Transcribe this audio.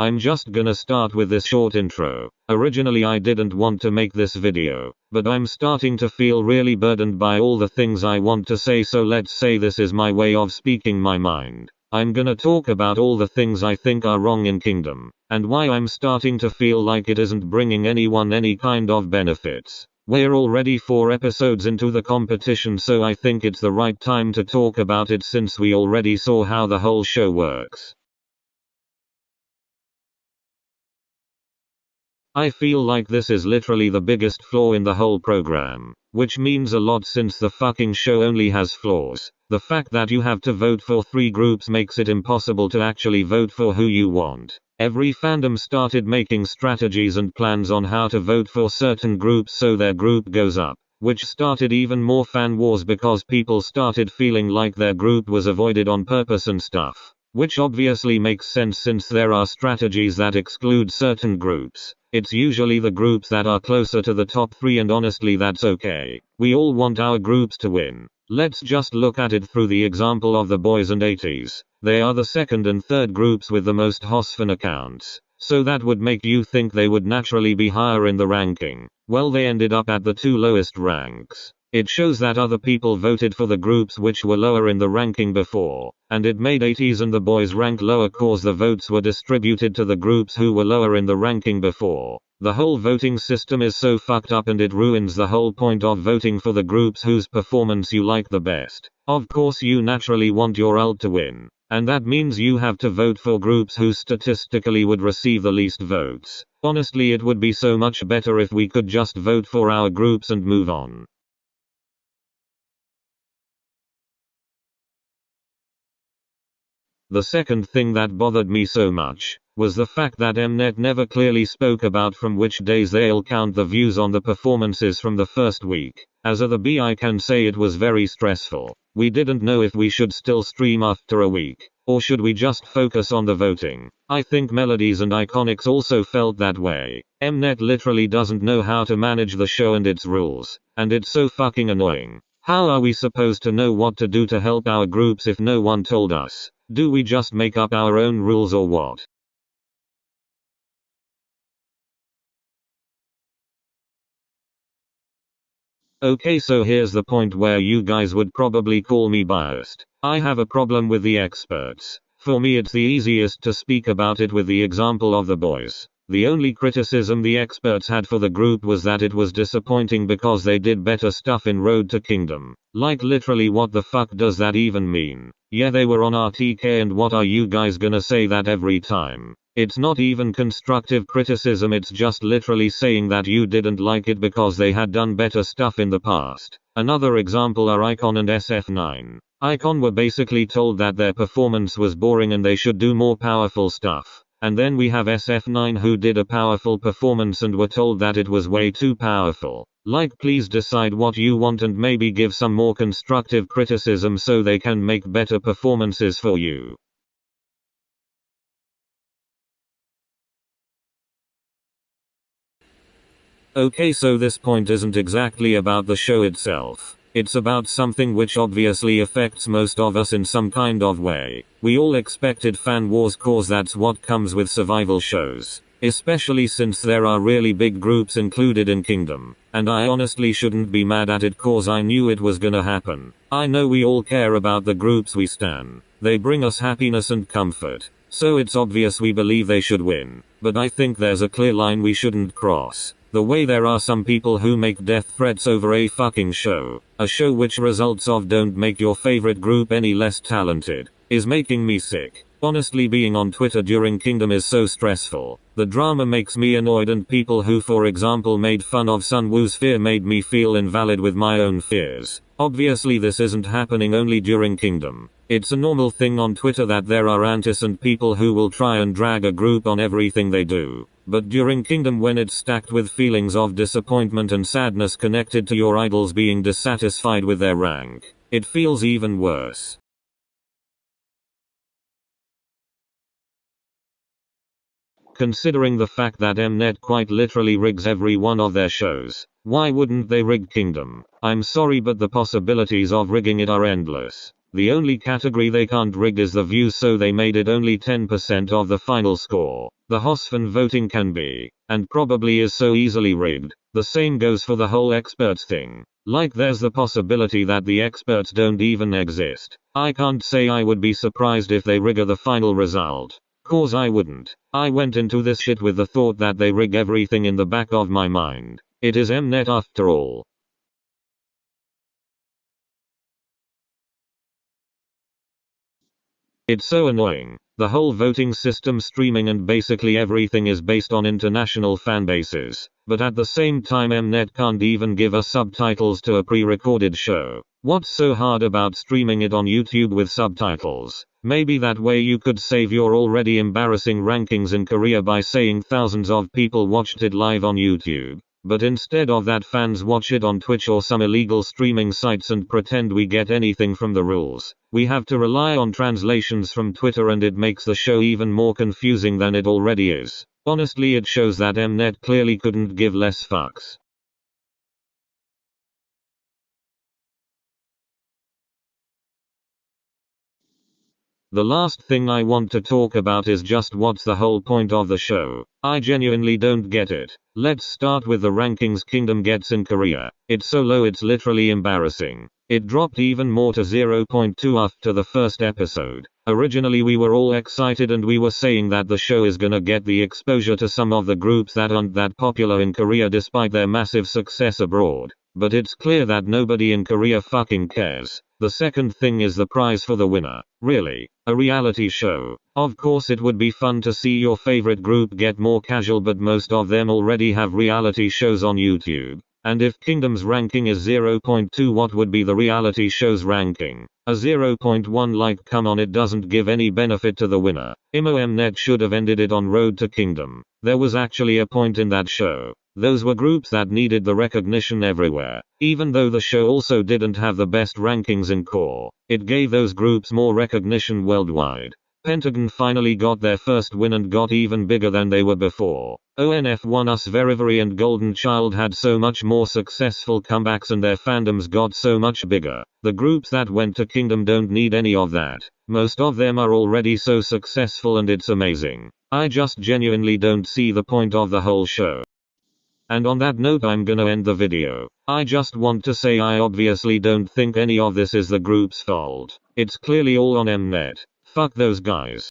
I'm just gonna start with this short intro. Originally I didn't want to make this video, but I'm starting to feel really burdened by all the things I want to say, so let's say this is my way of speaking my mind. I'm gonna talk about all the things I think are wrong in Kingdom, and why I'm starting to feel like it isn't bringing anyone any kind of benefits. We're already 4 episodes into the competition, so I think it's the right time to talk about it since we already saw how the whole show works. I feel like this is literally the biggest flaw in the whole program, which means a lot since the fucking show only has flaws. The fact that you have to vote for 3 groups makes it impossible to actually vote for who you want. Every fandom started making strategies and plans on how to vote for certain groups so their group goes up, which started even more fan wars because people started feeling like their group was avoided on purpose and stuff. Which obviously makes sense since there are strategies that exclude certain groups. It's usually the groups that are closer to the top 3, and honestly that's okay. We all want our groups to win. Let's just look at it through the example of the boys and 80s. They are the second and third groups with the most Hosfan accounts. So that would make you think they would naturally be higher in the ranking. Well, they ended up at the 2 lowest ranks. It shows that other people voted for the groups which were lower in the ranking before, and it made 80s and the boys rank lower cause the votes were distributed to the groups who were lower in the ranking before. The whole voting system is so fucked up and it ruins the whole point of voting for the groups whose performance you like the best. Of course you naturally want your ult to win, and that means you have to vote for groups who statistically would receive the least votes. Honestly, it would be so much better if we could just vote for our groups and move on. The second thing that bothered me so much was the fact that mnet never clearly spoke about from which days they'll count the views on the performances from the first week. As a the B, I can say it was very stressful. We didn't know if we should still stream after a week, or should we just focus on the voting. I think Melodies and Iconics also felt that way. Mnet literally doesn't know how to manage the show and its rules, and it's so fucking annoying. How are we supposed to know what to do to help our groups if no one told us? Do we just make up our own rules or what? Okay, so here's the point where you guys would probably call me biased. I have a problem with the experts. For me it's the easiest to speak about it with the example of the boys. The only criticism the experts had for the group was that it was disappointing because they did better stuff in Road to Kingdom. Like literally, what the fuck does that even mean? Yeah, they were on RTK, and what are you guys gonna say that every time? It's not even constructive criticism, it's just literally saying that you didn't like it because they had done better stuff in the past. Another example are Icon and SF9. Icon were basically told that their performance was boring and they should do more powerful stuff. And then we have SF9 who did a powerful performance and were told that it was way too powerful. Like, please decide what you want and maybe give some more constructive criticism so they can make better performances for you. Okay, so this point isn't exactly about the show itself. It's about something which obviously affects most of us in some kind of way. We all expected fan wars cause that's what comes with survival shows. Especially since there are really big groups included in Kingdom. And I honestly shouldn't be mad at it cause I knew it was gonna happen. I know we all care about the groups we stan. They bring us happiness and comfort. So it's obvious we believe they should win. But I think there's a clear line we shouldn't cross. The way there are some people who make death threats over a fucking show, a show which results of don't make your favorite group any less talented, is making me sick. Honestly, being on Twitter during Kingdom is so stressful. The drama makes me annoyed, and people who for example made fun of Sunwoo's fear made me feel invalid with my own fears. Obviously this isn't happening only during Kingdom. It's a normal thing on Twitter that there are antis and people who will try and drag a group on everything they do. But during Kingdom, when it's stacked with feelings of disappointment and sadness connected to your idols being dissatisfied with their rank, it feels even worse. Considering the fact that mnet quite literally rigs every one of their shows, why wouldn't they rig Kingdom? I'm sorry, but the possibilities of rigging it are endless. The only category they can't rig is the views, so they made it only 10% of the final score. The Hosfin voting can be, and probably is so easily rigged. The same goes for the whole experts thing. Like there's the possibility that the experts don't even exist. I can't say I would be surprised if they rig the final result. Cause I wouldn't. I went into this shit with the thought that they rig everything in the back of my mind. It is mnet after all. It's so annoying. The whole voting system, streaming and basically everything is based on international fan bases. But at the same time mnet can't even give us subtitles to a pre-recorded show. What's so hard about streaming it on YouTube with subtitles? Maybe that way you could save your already embarrassing rankings in Korea by saying thousands of people watched it live on YouTube. But instead of that, fans watch it on Twitch or some illegal streaming sites and pretend we get anything from the rules. We have to rely on translations from Twitter, and it makes the show even more confusing than it already is. Honestly, it shows that mnet clearly couldn't give less fucks. The last thing I want to talk about is just what's the whole point of the show. I genuinely don't get it. Let's start with the rankings Kingdom gets in Korea. It's so low it's literally embarrassing. It dropped even more to 0.2 after the first episode. Originally we were all excited and we were saying that the show is gonna get the exposure to some of the groups that aren't that popular in Korea despite their massive success abroad. But it's clear that nobody in Korea fucking cares. The second thing is the prize for the winner. Really? A reality show? Of course it would be fun to see your favorite group get more casual, but most of them already have reality shows on YouTube. And if Kingdom's ranking is 0.2, what would be the reality show's ranking? A 0.1? Like, come on, it doesn't give any benefit to the winner. Mnet should have ended it on Road to Kingdom. There was actually a point in that show. Those were groups that needed the recognition everywhere. Even though the show also didn't have the best rankings in core, it gave those groups more recognition worldwide. Pentagon finally got their first win and got even bigger than they were before. ONF1 Us Very and Golden Child had so much more successful comebacks and their fandoms got so much bigger. The groups that went to Kingdom don't need any of that. Most of them are already so successful and it's amazing. I just genuinely don't see the point of the whole show. And on that note, I'm gonna end the video. I just want to say I obviously don't think any of this is the group's fault. It's clearly all on mnet. Fuck those guys.